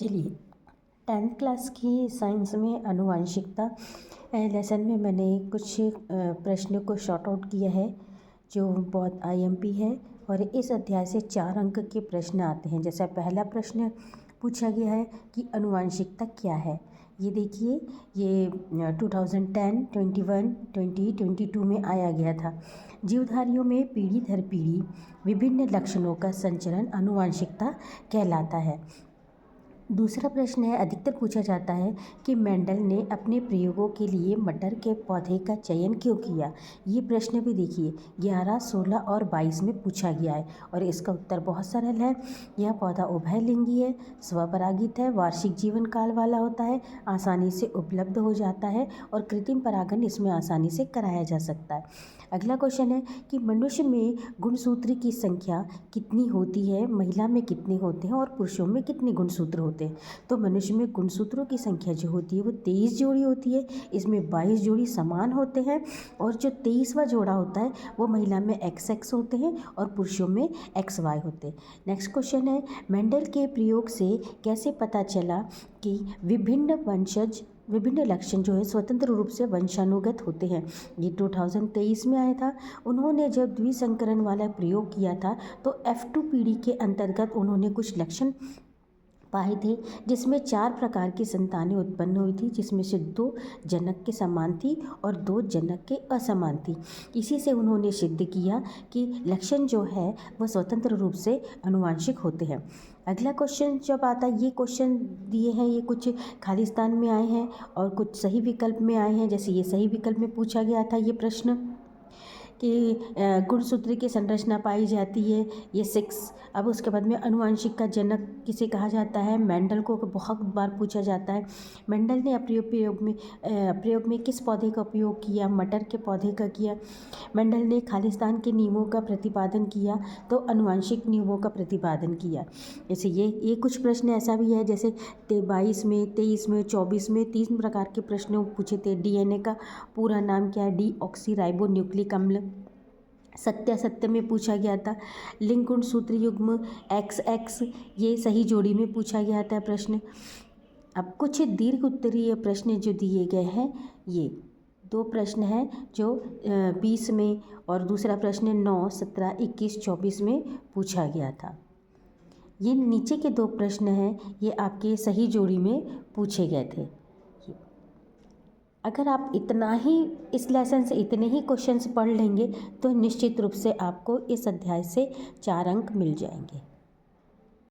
चलिए, 10th class की science में आनुवंशिकता लेसन में मैंने कुछ प्रश्नों को शॉर्ट आउट किया है जो बहुत आईएमपी है। और इस अध्याय से 4 अंक के प्रश्न आते हैं। जैसा पहला प्रश्न पूछा गया है कि आनुवंशिकता क्या है। ये देखिए, ये 2010, 21, 20, 22 में आया गया था। जीवधारियों में पीढ़ी दर पीढ़ी विभिन्न लक्षणों का संचरण आनुवंशिकता कहलाता है। दूसरा प्रश्न है, अधिकतर पूछा जाता है कि मेंडल ने अपने प्रयोगों के लिए मटर के पौधे का चयन क्यों किया। ये प्रश्न भी देखिए 11, 16 और 22 में पूछा गया है और इसका उत्तर बहुत सरल है। यह पौधा उभयलिंगी है, स्वपरागित है, वार्षिक जीवन काल वाला होता है, आसानी से उपलब्ध हो जाता है और कृत्रिम परागण इसमें आसानी से कराया जा सकता है। अगला क्वेश्चन है कि मनुष्य में गुणसूत्र की संख्या कितनी होती है, महिला में कितने होते हैं और पुरुषों में कितने गुणसूत्र होते हैं। तो मनुष्य में गुणसूत्रों की संख्या जो होती है वो 23 जोड़ी होती है। इसमें 22 जोड़ी समान होते हैं और जो 23वां जोड़ा होता है वो महिला में XX होते हैं और पुरुषों में XY होते हैं। नेक्स्ट क्वेश्चन है, मेंडल के प्रयोग से कैसे पता चला कि विभिन्न लक्षण जो है स्वतंत्र रूप से वंशानुगत होते हैं। ये 2023 में आया था। उन्होंने जब द्विसंकरण वाला प्रयोग किया था तो F2 पीढ़ी के अंतर्गत उन्होंने कुछ लक्षण पाए थे जिसमें 4 प्रकार की संतानें उत्पन्न हुई थी, जिसमें से 2 जनक के समान थी और 2 जनक के असमान थी। इसी से उन्होंने सिद्ध किया कि लक्षण जो है वह स्वतंत्र रूप से आनुवंशिक होते हैं। अगला क्वेश्चन जब आता है, ये क्वेश्चन दिए हैं, ये कुछ खालिस्तान में आए हैं और कुछ सही विकल्प में आए हैं। जैसे ये सही विकल्प में पूछा गया था ये प्रश्न कि गुणसूत्र की संरचना पाई जाती है, ये 6। अब उसके बाद में आनुवंशिक का जनक किसे कहा जाता है, मेंडल को बहुत बार पूछा जाता है। मेंडल ने प्रयोग में किस पौधे का उपयोग किया, मटर के पौधे का किया। मेंडल ने खालिस्तान के नियमों का प्रतिपादन किया तो आनुवंशिक नियमों का प्रतिपादन किया। जैसे ये कुछ प्रश्न ऐसा भी है, जैसे 22 में, 23 में, 24 में 3 प्रकार के प्रश्न पूछे थे। डीएनए का पूरा नाम क्या है, डीऑक्सीराइबोन्यूक्लिक अम्ल। सत्य में पूछा गया था। लिंग गुणसूत्र युग्म XX, ये सही जोड़ी में पूछा गया था प्रश्न। अब कुछ दीर्घ उत्तरीय प्रश्न जो दिए गए हैं, ये 2 प्रश्न हैं जो 20 में और दूसरा प्रश्न 9, 17, 21, 24 में पूछा गया था। ये नीचे के 2 प्रश्न हैं, ये आपके सही जोड़ी में पूछे गए थे। अगर आप इतना ही इस लेसन से इतने ही क्वेश्चंस पढ़ लेंगे तो निश्चित रूप से आपको इस अध्याय से 4 अंक मिल जाएंगे।